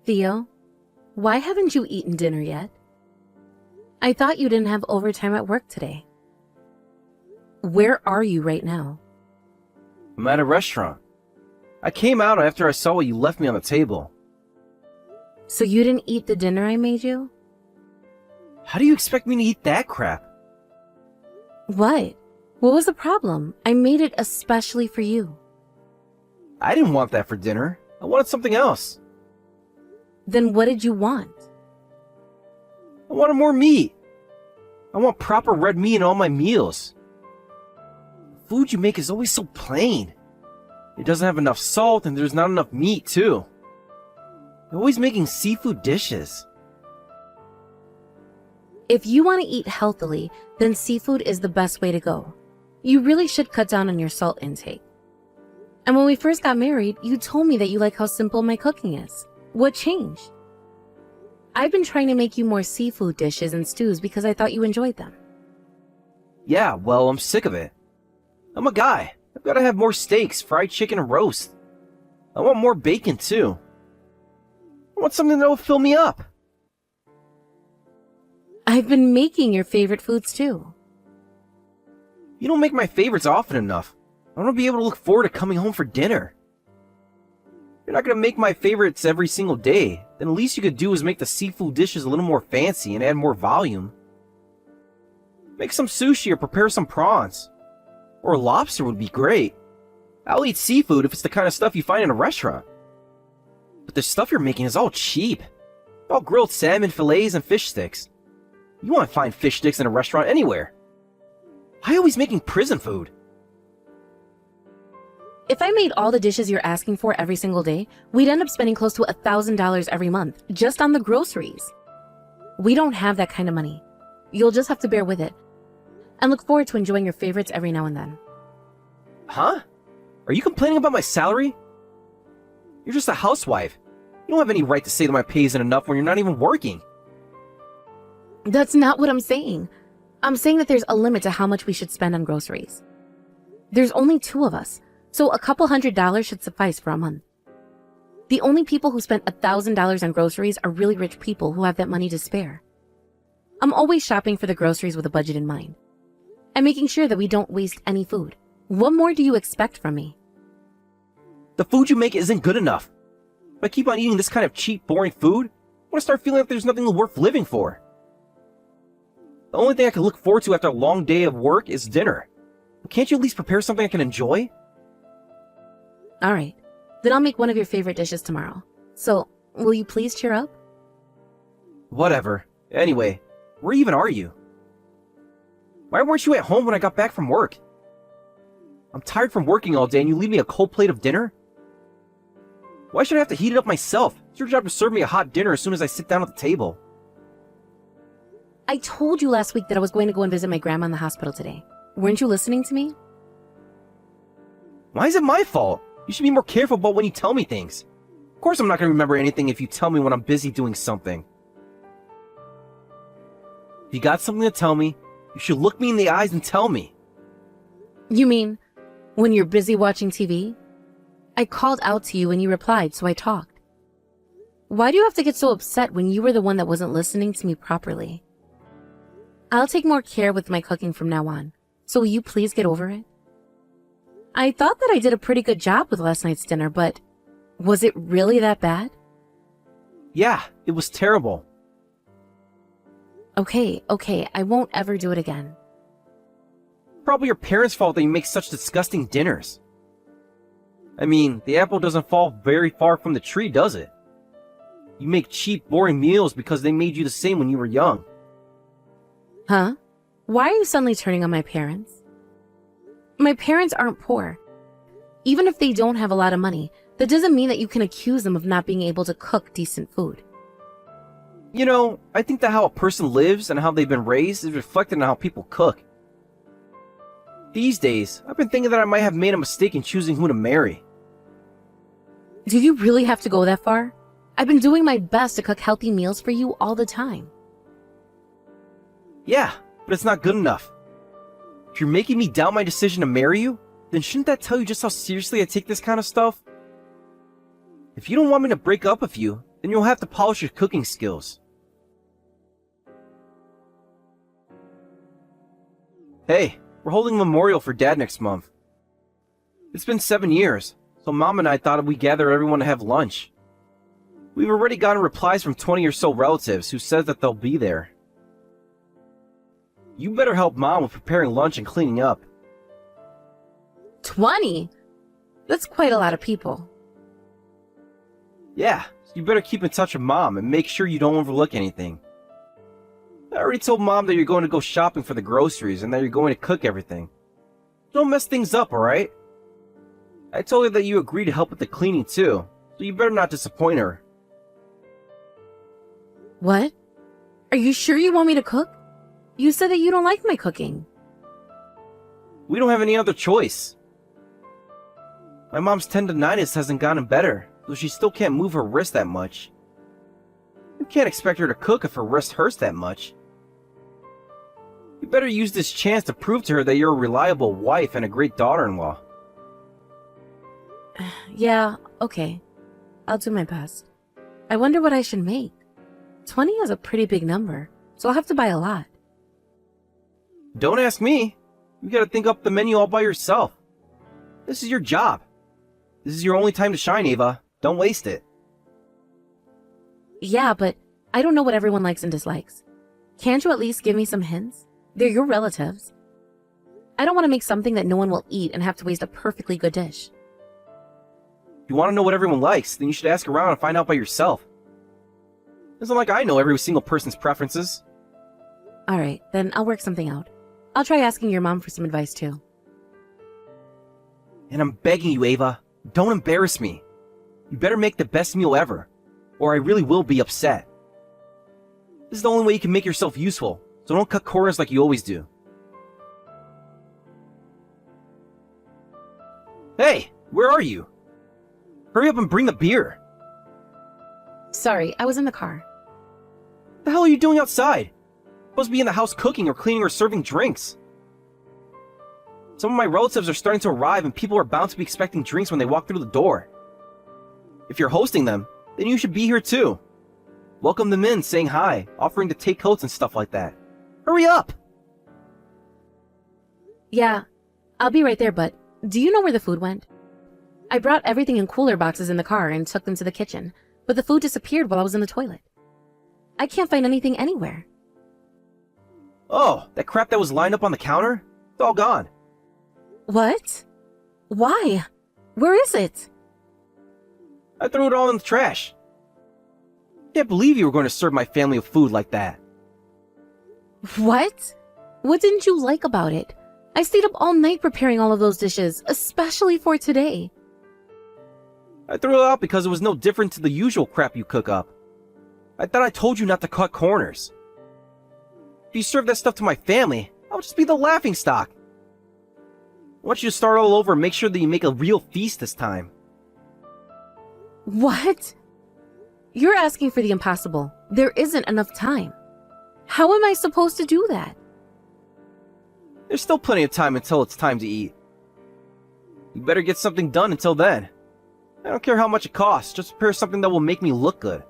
Theo, why haven't you eaten dinner yet? I thought you didn't have overtime at work today. Where are you right now? I'm at a restaurant. I came out after I saw what you left me on the table. So you didn't eat the dinner I made you? How do you expect me to eat that crap? What? What was the problem? I made it especially for you. I didn't want that for dinner. I wanted something else. Then what did you want? I wanted more meat. I want proper red meat in all my meals. The food you make is always so plain. It doesn't have enough salt and there's not enough meat too. You're always making seafood dishes. If you want to eat healthily, then seafood is the best way to go. You really should cut down on your salt intake. And when we first got married, you told me that you like how simple my cooking is. What changed? I've been trying to make you more seafood dishes and stews because I thought you enjoyed them. Yeah, well, I'm sick of it. I'm a guy. I've got to have more steaks, fried chicken, and roast. I want more bacon too. I want something that will fill me up. I've been making your favorite foods too. You don't make my favorites often enough. I want to be able to look forward to coming home for dinner. You're not going to make my favorites every single day. Then the least you could do is make the seafood dishes a little more fancy and add more volume. Make some sushi or prepare some prawns. Or lobster would be great. I'll eat seafood if it's the kind of stuff you find in a restaurant. But the stuff you're making is all cheap. All grilled salmon fillets and fish sticks. You won't find fish sticks in a restaurant anywhere. Why are you always making prison food? If I made all the dishes you're asking for every single day, we'd end up spending close to $1,000 every month just on the groceries. We don't have that kind of money. You'll just have to bear with it and look forward to enjoying your favorites every now and then. Huh? Are you complaining about my salary? You're just a housewife. You don't have any right to say that my pay isn't enough when you're not even working. That's not what I'm saying. I'm saying that there's a limit to how much we should spend on groceries. There's only two of us, so a couple $100s should suffice for a month. The only people who spend $1,000 on groceries are really rich people who have that money to spare. I'm always shopping for the groceries with a budget in mind. And making sure that we don't waste any food. What more do you expect from me? The food you make isn't good enough. If I keep on eating this kind of cheap, boring food, I'm gonna start feeling like there's nothing worth living for. The only thing I can look forward to after a long day of work is dinner. Can't you at least prepare something I can enjoy? Alright, then I'll make one of your favorite dishes tomorrow. So, will you please cheer up? Whatever. Anyway, where even are you? Why weren't you at home when I got back from work? I'm tired from working all day and you leave me a cold plate of dinner? Why should I have to heat it up myself? It's your job to serve me a hot dinner as soon as I sit down at the table. I told you last week that I was going to go and visit my grandma in the hospital today. Weren't you listening to me? Why is it my fault? You should be more careful about when you tell me things. Of course I'm not going to remember anything if you tell me when I'm busy doing something. If you got something to tell me, you should look me in the eyes and tell me. You mean, when you're busy watching TV? I called out to you and you replied, so I talked. Why do you have to get so upset when you were the one that wasn't listening to me properly? I'll take more care with my cooking from now on, so will you please get over it? I thought that I did a pretty good job with last night's dinner, but was it really that bad? Yeah, it was terrible. Okay, I won't ever do it again. Probably your parents' fault that you make such disgusting dinners. I mean, the apple doesn't fall very far from the tree, does it? You make cheap, boring meals because they made you the same when you were young. Huh? Why are you suddenly turning on my parents? My parents aren't poor. Even if they don't have a lot of money, that doesn't mean that you can accuse them of not being able to cook decent food. You know, I think that how a person lives and how they've been raised is reflected in how people cook. These days, I've been thinking that I might have made a mistake in choosing who to marry. Do you really have to go that far? I've been doing my best to cook healthy meals for you all the time. Yeah, but it's not good enough. If you're making me doubt my decision to marry you, then shouldn't that tell you just how seriously I take this kind of stuff? If you don't want me to break up with you, then you'll have to polish your cooking skills. Hey, we're holding a memorial for Dad next month. It's been 7 years, so Mom and I thought we'd gather everyone to have lunch. We've already gotten replies from 20 or so relatives who said that they'll be there. You better help Mom with preparing lunch and cleaning up. 20? That's quite a lot of people. Yeah, so you better keep in touch with Mom and make sure you don't overlook anything. I already told Mom that you're going to go shopping for the groceries and that you're going to cook everything. Don't mess things up, alright? I told her that you agreed to help with the cleaning too, so you better not disappoint her. What? Are you sure you want me to cook? You said that you don't like my cooking. We don't have any other choice. My mom's tendonitis hasn't gotten better, so she still can't move her wrist that much. You can't expect her to cook if her wrist hurts that much. You better use this chance to prove to her that you're a reliable wife and a great daughter-in-law. Yeah, okay. I'll do my best. I wonder what I should make. 20 is a pretty big number, so I'll have to buy a lot. Don't ask me. You gotta think up the menu all by yourself. This is your job. This is your only time to shine, Ava. Don't waste it. Yeah, but I don't know what everyone likes and dislikes. Can't you at least give me some hints? They're your relatives. I don't want to make something that no one will eat and have to waste a perfectly good dish. If you want to know what everyone likes, then you should ask around and find out by yourself. It's not like I know every single person's preferences. Alright, then I'll work something out. I'll try asking your mom for some advice too. And I'm begging you, Ava, don't embarrass me. You better make the best meal ever, or I really will be upset. This is the only way you can make yourself useful, so don't cut corners like you always do. Hey, where are you? Hurry up and bring the beer. Sorry, I was in the car. What the hell are you doing outside? You're supposed to be in the house cooking or cleaning or serving drinks. Some of my relatives are starting to arrive and people are bound to be expecting drinks when they walk through the door. If you're hosting them, then you should be here too. Welcome them in, saying hi, offering to take coats and stuff like that. Hurry up! Yeah, I'll be right there, but do you know where the food went? I brought everything in cooler boxes in the car and took them to the kitchen, but the food disappeared while I was in the toilet. I can't find anything anywhere. Oh, that crap that was lined up on the counter? It's all gone. What? Why? Where is it? I threw it all in the trash. I can't believe you were going to serve my family with food like that. What? What didn't you like about it? I stayed up all night preparing all of those dishes, especially for today. I threw it out because it was no different to the usual crap you cook up. I thought I told you not to cut corners. If you serve that stuff to my family, I'll just be the laughingstock. I want you to start all over and make sure that you make a real feast this time. What? You're asking for the impossible. There isn't enough time. How am I supposed to do that? There's still plenty of time until it's time to eat. You better get something done until then. I don't care how much it costs, just prepare something that will make me look good.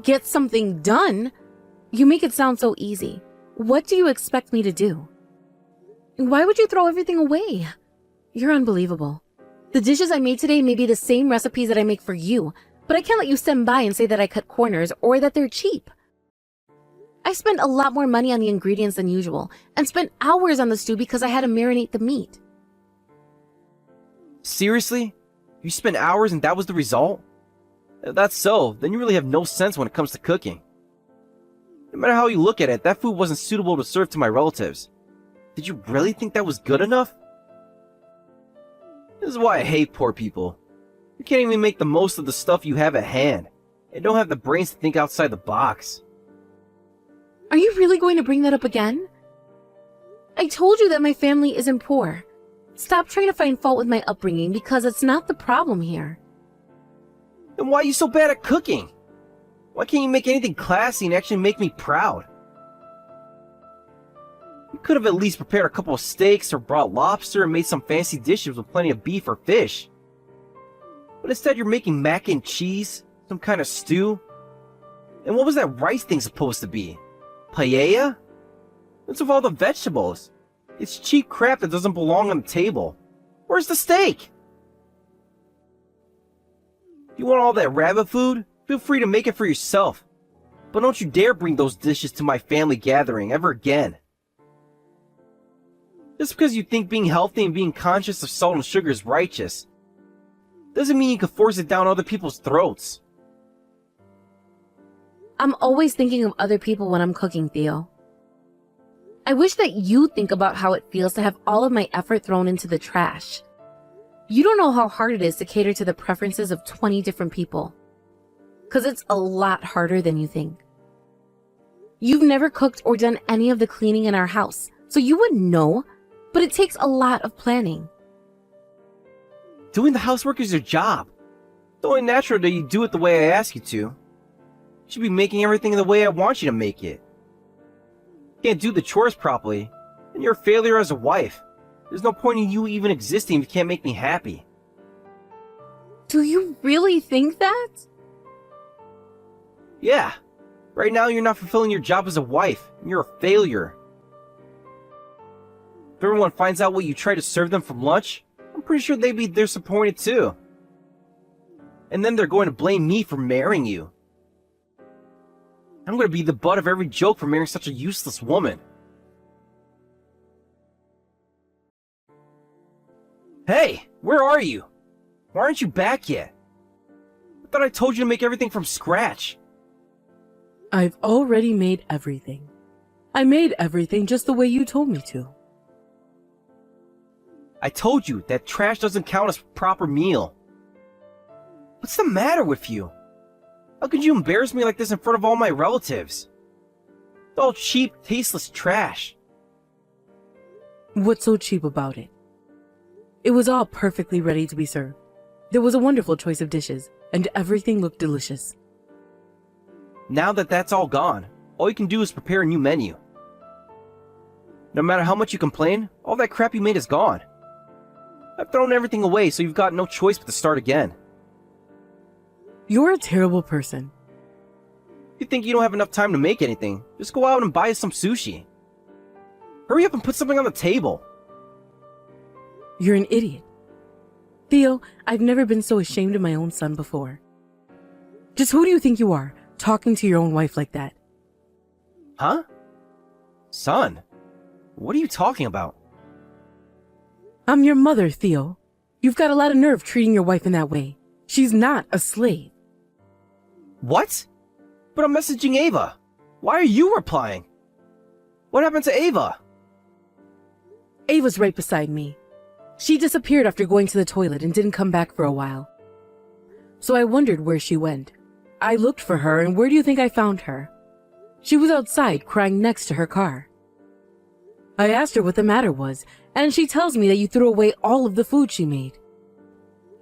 Get something done? You make it sound so easy. What do you expect me to do? Why would you throw everything away? You're unbelievable. The dishes I made today may be the same recipes that I make for you, but I can't let you stand by and say that I cut corners or that they're cheap. I spent a lot more money on the ingredients than usual and spent hours on the stew because I had to marinate the meat. Seriously? You spent hours and that was the result? If that's so, then you really have no sense when it comes to cooking. No matter how you look at it, that food wasn't suitable to serve to my relatives. Did you really think that was good enough? This is why I hate poor people. You can't even make the most of the stuff you have at hand, and don't have the brains to think outside the box. Are you really going to bring that up again? I told you that my family isn't poor. Stop trying to find fault with my upbringing because it's not the problem here. Then why are you so bad at cooking? Why can't you make anything classy and actually make me proud? You could have at least prepared a couple of steaks or brought lobster and made some fancy dishes with plenty of beef or fish. But instead you're making mac and cheese, some kind of stew. And what was that rice thing supposed to be? Paella? What's with all the vegetables? It's cheap crap that doesn't belong on the table. Where's the steak? If you want all that rabbit food, feel free to make it for yourself. But don't you dare bring those dishes to my family gathering ever again. Just because you think being healthy and being conscious of salt and sugar is righteous, doesn't mean you can force it down other people's throats. I'm always thinking of other people when I'm cooking, Theo. I wish that you think about how it feels to have all of my effort thrown into the trash. You don't know how hard it is to cater to the preferences of 20 different people. 'Cause it's a lot harder than you think. You've never cooked or done any of the cleaning in our house, so you wouldn't know, but it takes a lot of planning. Doing the housework is your job. It's only natural that you do it the way I ask you to. You should be making everything the way I want you to make it. You can't do the chores properly, and you're a failure as a wife. There's no point in you even existing if you can't make me happy. Do you really think that? Yeah. Right now you're not fulfilling your job as a wife, and you're a failure. If everyone finds out what you try to serve them from lunch, I'm pretty sure they'd be disappointed too. And then they're going to blame me for marrying you. I'm going to be the butt of every joke for marrying such a useless woman. Hey, where are you? Why aren't you back yet? I thought I told you to make everything from scratch. I've already made everything. I made everything just the way you told me to. I told you that trash doesn't count as a proper meal. What's the matter with you? How could you embarrass me like this in front of all my relatives? It's all cheap, tasteless trash. What's so cheap about it? It was all perfectly ready to be served. There was a wonderful choice of dishes, and everything looked delicious. Now that that's all gone, all you can do is prepare a new menu. No matter how much you complain, all that crap you made is gone. I've thrown everything away, so you've got no choice but to start again. You're a terrible person. If you think you don't have enough time to make anything, just go out and buy us some sushi. Hurry up and put something on the table. You're an idiot. Theo, I've never been so ashamed of my own son before. Just who do you think you are, talking to your own wife like that? Huh? Son? What are you talking about? I'm your mother, Theo. You've got a lot of nerve treating your wife in that way. She's not a slave. What? But I'm messaging Ava. Why are you replying? What happened to Ava? Ava's right beside me. She disappeared after going to the toilet and didn't come back for a while. So I wondered where she went. I looked for her, and where do you think I found her? She was outside crying next to her car. I asked her what the matter was, and she tells me that you threw away all of the food she made.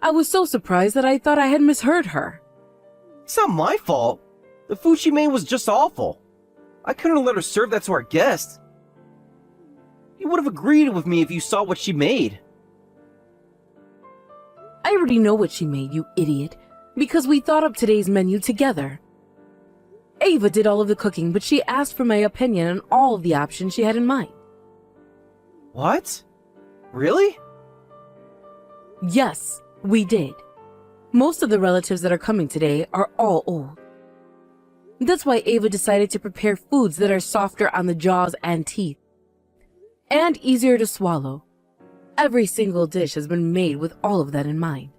I was so surprised that I thought I had misheard her. It's not my fault. The food she made was just awful. I couldn't have let her serve that to our guests. You would have agreed with me if you saw what she made. I already know what she made, you idiot, because we thought up today's menu together. Ava did all of the cooking, but she asked for my opinion on all of the options she had in mind. What? Really? Yes, we did. Most of the relatives that are coming today are all old. That's why Ava decided to prepare foods that are softer on the jaws and teeth, and easier to swallow. Every single dish has been made with all of that in mind.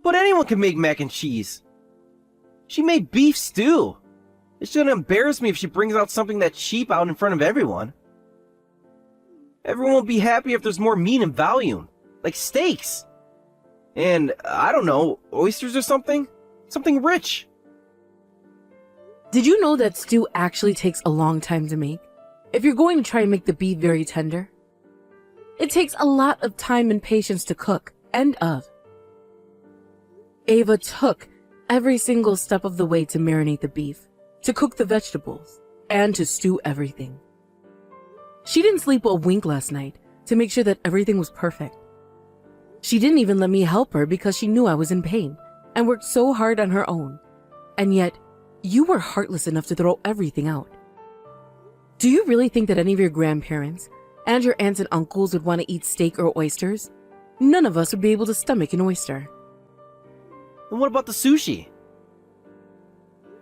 But anyone can make mac and cheese. She made beef stew. It shouldn't embarrass me if she brings out something that cheap out in front of everyone. Everyone will be happy if there's more meat and volume, like steaks. And, I don't know, oysters or something? Something rich. Did you know that stew actually takes a long time to make? If you're going to try and make the beef very tender, it takes a lot of time and patience to cook, end of. Ava took every single step of the way to marinate the beef, to cook the vegetables, and to stew everything. She didn't sleep a wink last night to make sure that everything was perfect. She didn't even let me help her because she knew I was in pain and worked so hard on her own. And yet, you were heartless enough to throw everything out. Do you really think that any of your grandparents and your aunts and uncles would want to eat steak or oysters? None of us would be able to stomach an oyster. And what about the sushi?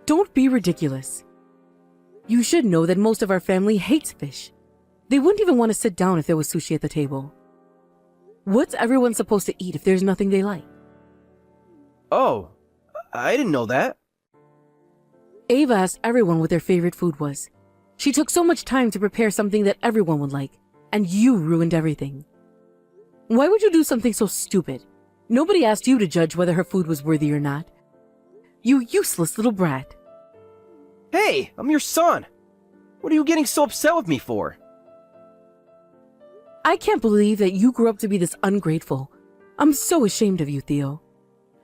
Don't be ridiculous. You should know that most of our family hates fish. They wouldn't even want to sit down if there was sushi at the table. What's everyone supposed to eat if there's nothing they like? Oh, I didn't know that. Ava asked everyone what their favorite food was. She took so much time to prepare something that everyone would like, and you ruined everything. Why would you do something so stupid? Nobody asked you to judge whether her food was worthy or not. You useless little brat. Hey, I'm your son. What are you getting so upset with me for? I can't believe that you grew up to be this ungrateful. I'm so ashamed of you, Theo.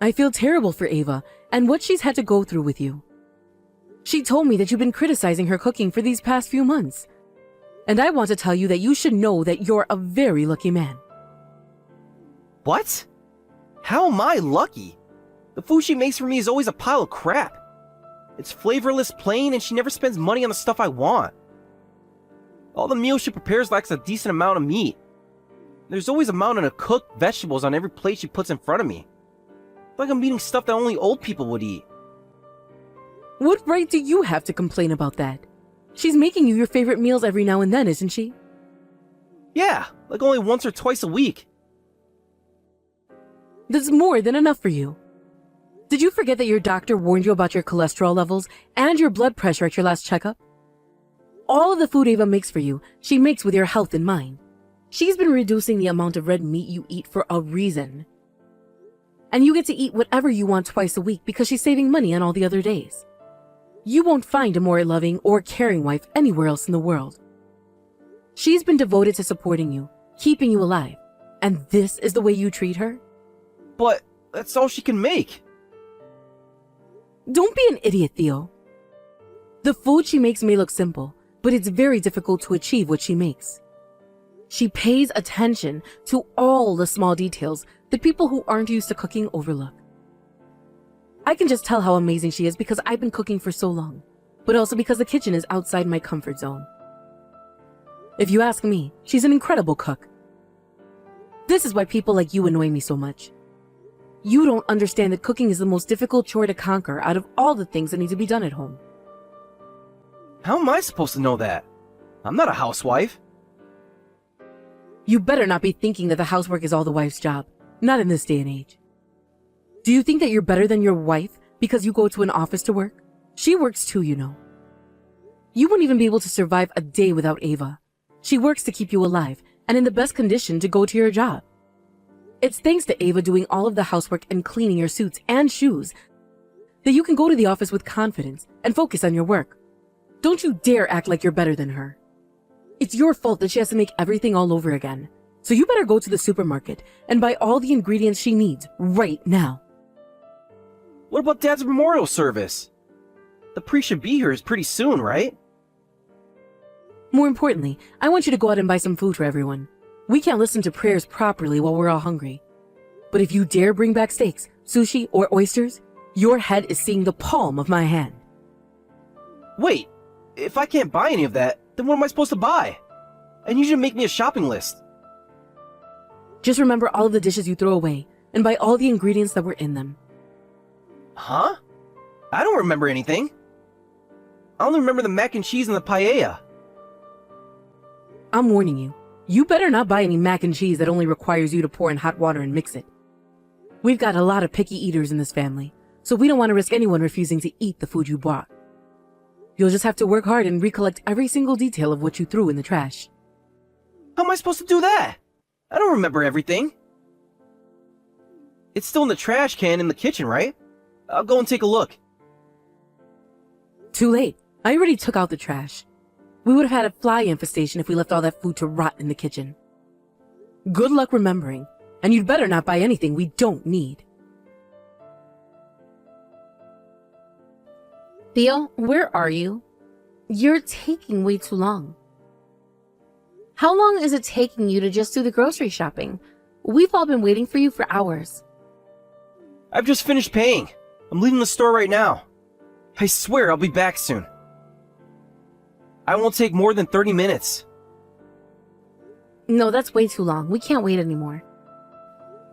I feel terrible for Ava and what she's had to go through with you. She told me that you've been criticizing her cooking for these past few months. And I want to tell you that you should know that you're a very lucky man. What? How am I lucky? The food she makes for me is always a pile of crap. It's flavorless, plain, and she never spends money on the stuff I want. All the meals she prepares lacks a decent amount of meat. There's always a mountain of cooked vegetables on every plate she puts in front of me. It's like I'm eating stuff that only old people would eat. What right do you have to complain about that? She's making you your favorite meals every now and then, isn't she? Yeah, like only once or twice a week. That's more than enough for you. Did you forget that your doctor warned you about your cholesterol levels and your blood pressure at your last checkup? All of the food Ava makes for you, she makes with your health in mind. She's been reducing the amount of red meat you eat for a reason. And you get to eat whatever you want twice a week because she's saving money on all the other days. You won't find a more loving or caring wife anywhere else in the world. She's been devoted to supporting you, keeping you alive. And this is the way you treat her? But that's all she can make. Don't be an idiot, Theo. The food she makes may look simple, but it's very difficult to achieve what she makes. She pays attention to all the small details that people who aren't used to cooking overlook. I can just tell how amazing she is because I've been cooking for so long, but also because the kitchen is outside my comfort zone. If you ask me, she's an incredible cook. This is why people like you annoy me so much. You don't understand that cooking is the most difficult chore to conquer out of all the things that need to be done at home. How am I supposed to know that? I'm not a housewife. You better not be thinking that the housework is all the wife's job. Not in this day and age. Do you think that you're better than your wife because you go to an office to work? She works too, you know. You wouldn't even be able to survive a day without Ava. She works to keep you alive and in the best condition to go to your job. It's thanks to Ava doing all of the housework and cleaning your suits and shoes that you can go to the office with confidence and focus on your work. Don't you dare act like you're better than her. It's your fault that she has to make everything all over again. So you better go to the supermarket and buy all the ingredients she needs right now. What about Dad's memorial service? The priest should be here pretty soon, right? More importantly, I want you to go out and buy some food for everyone. We can't listen to prayers properly while we're all hungry. But if you dare bring back steaks, sushi, or oysters, your head is seeing the palm of my hand. Wait, if I can't buy any of that, then what am I supposed to buy? I need you to make me a shopping list. Just remember all of the dishes you throw away and buy all the ingredients that were in them. Huh? I don't remember anything. I only remember the mac and cheese and the paella. I'm warning you. You better not buy any mac and cheese that only requires you to pour in hot water and mix it. We've got a lot of picky eaters in this family, so we don't want to risk anyone refusing to eat the food you bought. You'll just have to work hard and recollect every single detail of what you threw in the trash. How am I supposed to do that? I don't remember everything. It's still in the trash can in the kitchen, right? I'll go and take a look. Too late. I already took out the trash. We would have had a fly infestation if we left all that food to rot in the kitchen. Good luck remembering, and you'd better not buy anything we don't need. Theo, where are you? You're taking way too long. How long is it taking you to just do the grocery shopping? We've all been waiting for you for hours. I've just finished paying. I'm leaving the store right now. I swear I'll be back soon. I won't take more than 30 minutes. No, that's way too long. We can't wait anymore.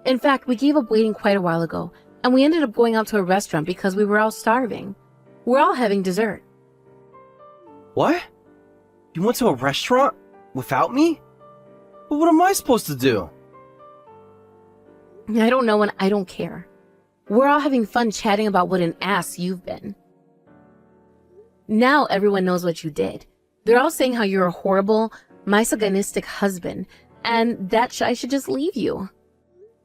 In fact, we gave up waiting quite a while ago, and we ended up going out to a restaurant because we were all starving. We're all having dessert. What? You went to a restaurant? Without me? But what am I supposed to do? I don't know and I don't care. We're all having fun chatting about what an ass you've been. Now everyone knows what you did. They're all saying how you're a horrible, misogynistic husband, and that I should just leave you.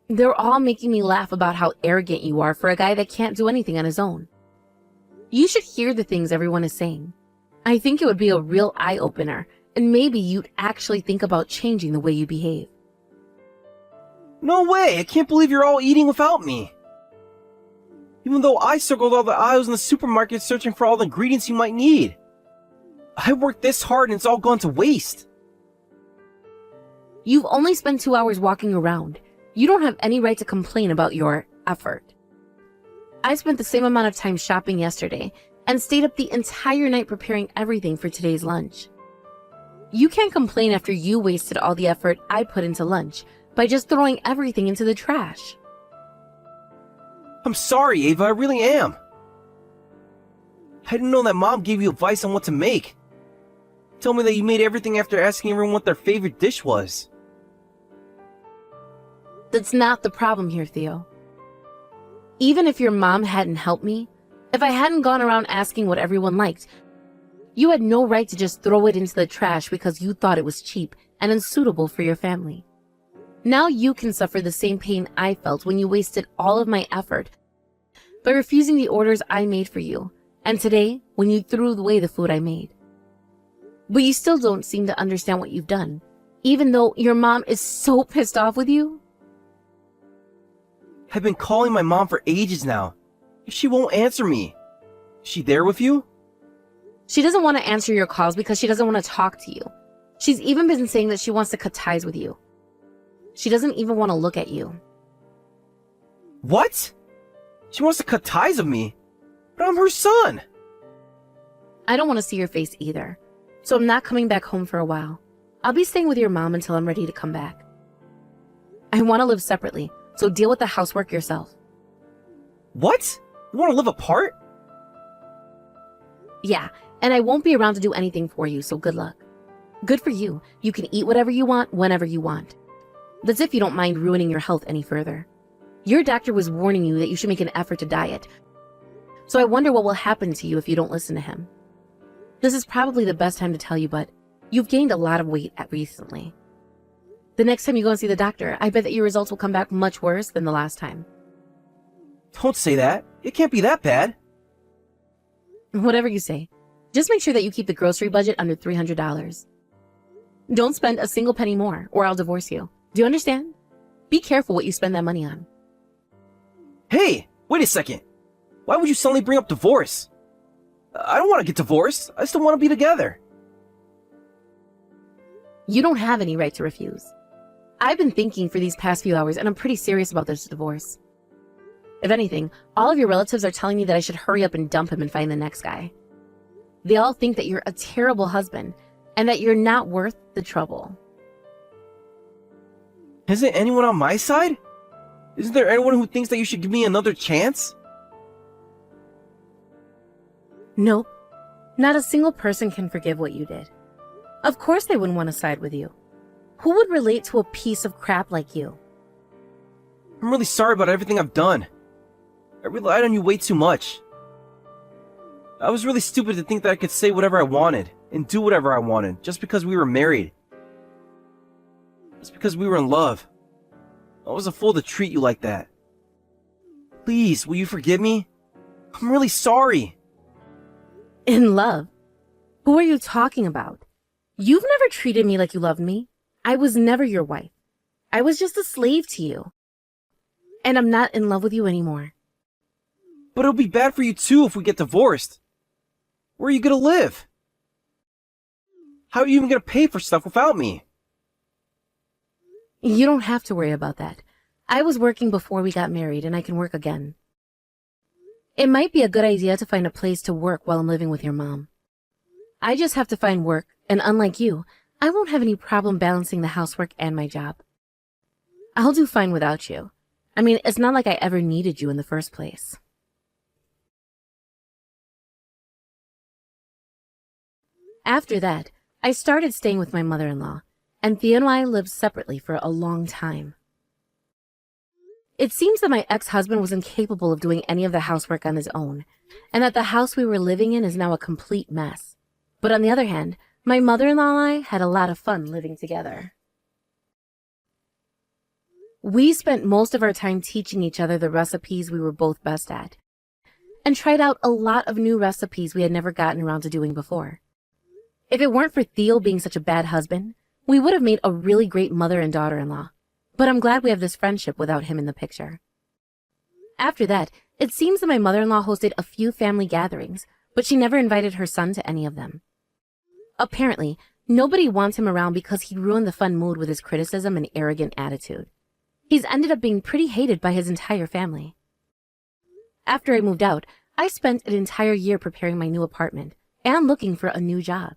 They're all making me laugh about how arrogant you are for a guy that can't do anything on his own. You should hear the things everyone is saying. I think it would be a real eye-opener, and maybe you'd actually think about changing the way you behave. No way! I can't believe you're all eating without me! Even though I circled all the aisles in the supermarket searching for all the ingredients you might need. I worked this hard and it's all gone to waste. You've only spent 2 hours walking around. You don't have any right to complain about your effort. I spent the same amount of time shopping yesterday and stayed up the entire night preparing everything for today's lunch. You can't complain after you wasted all the effort I put into lunch by just throwing everything into the trash. I'm sorry, Ava, I really am. I didn't know that Mom gave you advice on what to make. Tell me that you made everything after asking everyone what their favorite dish was. That's not the problem here, Theo. Even if your mom hadn't helped me, if I hadn't gone around asking what everyone liked, you had no right to just throw it into the trash because you thought it was cheap and unsuitable for your family. Now you can suffer the same pain I felt when you wasted all of my effort by refusing the orders I made for you, and today when you threw away the food I made. But you still don't seem to understand what you've done, even though your mom is so pissed off with you. I've been calling my mom for ages now. If she won't answer me, is she there with you? She doesn't want to answer your calls because she doesn't want to talk to you. She's even been saying that she wants to cut ties with you. She doesn't even want to look at you. What? She wants to cut ties with me? But I'm her son! I don't want to see your face either, so I'm not coming back home for a while. I'll be staying with your mom until I'm ready to come back. I want to live separately, so deal with the housework yourself. What? You want to live apart? Yeah, and I won't be around to do anything for you, so good luck. Good for you. You can eat whatever you want, whenever you want. That's if you don't mind ruining your health any further. Your doctor was warning you that you should make an effort to diet, so I wonder what will happen to you if you don't listen to him. This is probably the best time to tell you, but you've gained a lot of weight recently. The next time you go and see the doctor, I bet that your results will come back much worse than the last time. Don't say that. It can't be that bad. Whatever you say. Just make sure that you keep the grocery budget under $300. Don't spend a single penny more, or I'll divorce you. Do you understand? Be careful what you spend that money on. Hey, wait a second. Why would you suddenly bring up divorce? I don't want to get divorced. I still want to be together. You don't have any right to refuse. I've been thinking for these past few hours, and I'm pretty serious about this divorce. If anything, all of your relatives are telling me that I should hurry up and dump him and find the next guy. They all think that you're a terrible husband, and that you're not worth the trouble. Isn't anyone on my side? Isn't there anyone who thinks that you should give me another chance? Nope. Not a single person can forgive what you did. Of course they wouldn't want to side with you. Who would relate to a piece of crap like you? I'm really sorry about everything I've done. I relied on you way too much. I was really stupid to think that I could say whatever I wanted and do whatever I wanted just because we were married. Just because we were in love. I was a fool to treat you like that. Please, will you forgive me? I'm really sorry. In love? Who are you talking about? You've never treated me like you loved me. I was never your wife. I was just a slave to you. And I'm not in love with you anymore. But it'll be bad for you too if we get divorced. Where are you gonna live? How are you even gonna pay for stuff without me? You don't have to worry about that. I was working before we got married and I can work again. It might be a good idea to find a place to work while I'm living with your mom. I just have to find work, and unlike you, I won't have any problem balancing the housework and my job. I'll do fine without you. I mean, it's not like I ever needed you in the first place. After that, I started staying with my mother-in-law, and Theo and I lived separately for a long time. It seems that my ex-husband was incapable of doing any of the housework on his own, and that the house we were living in is now a complete mess. But on the other hand, my mother-in-law and I had a lot of fun living together. We spent most of our time teaching each other the recipes we were both best at, and tried out a lot of new recipes we had never gotten around to doing before. If it weren't for Theo being such a bad husband, we would have made a really great mother and daughter-in-law. But I'm glad we have this friendship without him in the picture. After that, it seems that my mother-in-law hosted a few family gatherings, but she never invited her son to any of them. Apparently, nobody wants him around because he ruined the fun mood with his criticism and arrogant attitude. He's ended up being pretty hated by his entire family. After I moved out, I spent an entire year preparing my new apartment and looking for a new job.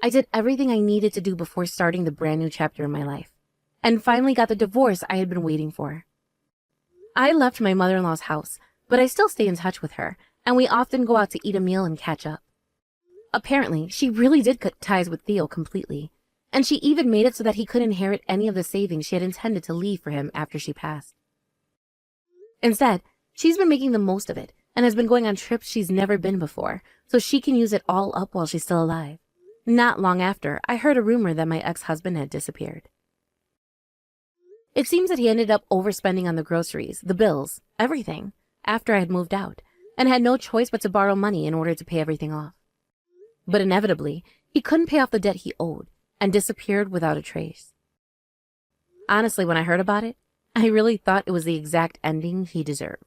I did everything I needed to do before starting the brand new chapter in my life, and finally got the divorce I had been waiting for. I left my mother-in-law's house, but I still stay in touch with her, and we often go out to eat a meal and catch up. Apparently, she really did cut ties with Theo completely, and she even made it so that he could inherit any of the savings she had intended to leave for him after she passed. Instead, she's been making the most of it, and has been going on trips she's never been before, so she can use it all up while she's still alive. Not long after, I heard a rumor that my ex-husband had disappeared. It seems that he ended up overspending on the groceries, the bills, everything, after I had moved out, and had no choice but to borrow money in order to pay everything off. But inevitably, he couldn't pay off the debt he owed, and disappeared without a trace. Honestly, when I heard about it, I really thought it was the exact ending he deserved.